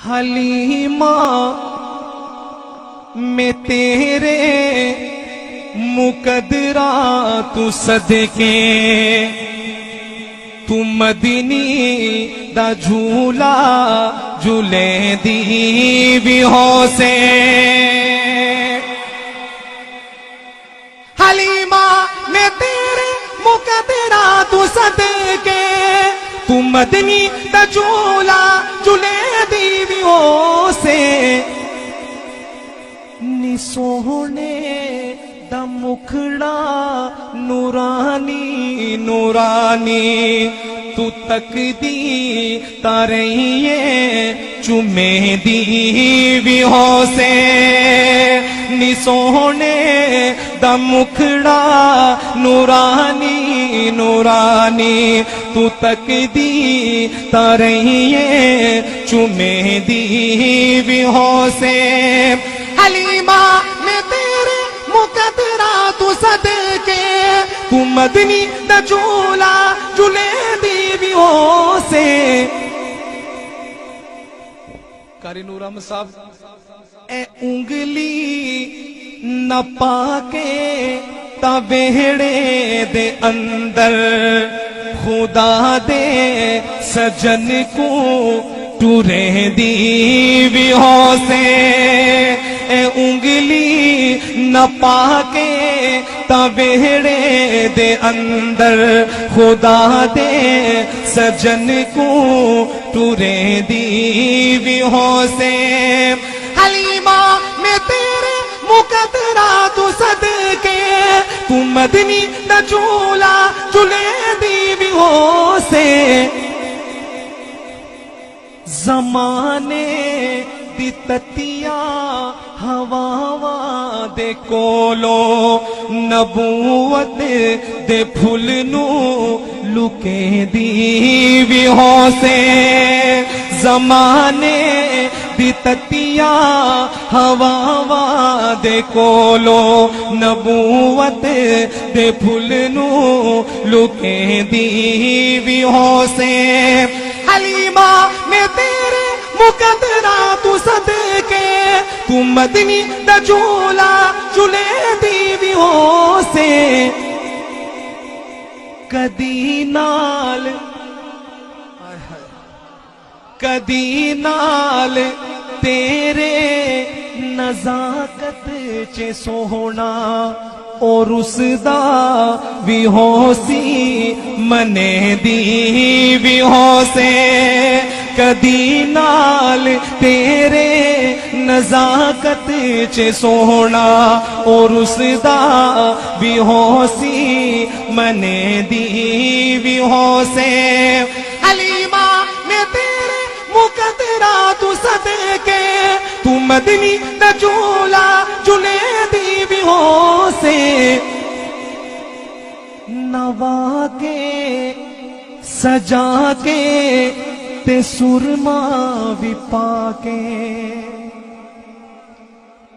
حلیمہ میں تیرے مقدرات صدقے تو مدنی دا جھولا جھولے دی بھی ہو سے حلیمہ میں تیرے مقدرات صدقے تو مدنی دا جھولا جھولے دی بھی ہو سے نی سونے دا مکھڑا نورانی نورانی تو تک دی تارئیے چمے دی بھی ہو سے نی سونے دا مکھڑا نورانی نورانی تو تک دی تارئیے چمے دی بھی ہو سے حلیمہ میں تیرے مقدرات صدقے تو مدنی دا جھولا جھولے دی بھی ہو سے قاری نور احمد صاحب اے انگلی نہ پاکے تا بیڑے دے اندر خدا دے سجن کو ٹورے دی بھی ہو سے اے انگلی نہ پاکے تا بیڑے دے اندر خدا دے سجن کو ٹورے دی بھی ہو سے حلیمہ میں تیرے مقدرات صدقے تو مدنی دا جھولا جھولے دی بھی ہو سے زمانے دی تتیا ہواواں دے کولو نبوت دے پھل نو لکے دی بھی ہو سے زمانے دی تتیا ہواواں دے کولو نبوت دے پھل نو لکے دی بھی ہو سے حلیمہ میں تیرے مقدرات صدقے تو مدنی دا جھولا جھولے دی بھی ہو سے کدی نال تیرے نزاکت چے سونا اور اس دا بھی ہو سی منے دی بھی ہو سے کدی نال تیرے نزاکت چے سونا اور اس دا بھی ہو سی منے دی بھی ہو سے حلیمہ میں تیرے مقدرات صدقے تو مدنی دا جھولا جھولے دی بھی ہو سے نوا کے سجا کے تے سرما بھی پاکے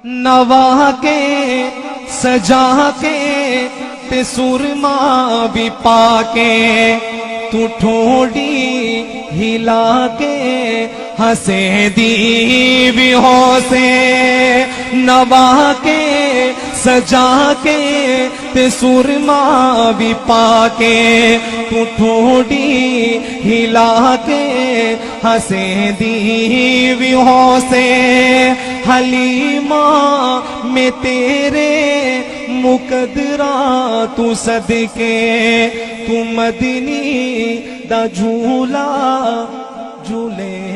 نوا کے سجا کے تے سرما بھی پاکے تو ٹھوڑی ہلا کے ہنسے دی بھی ہو سے نوا کے سجا کے تے سرما بھی پاکے تو ٹھوڑی ہلا کے ہنسے دی بھی ہو سے حلیمہ میں تیرے مقدرات صدقے تو مدنی دا جھولا جھولے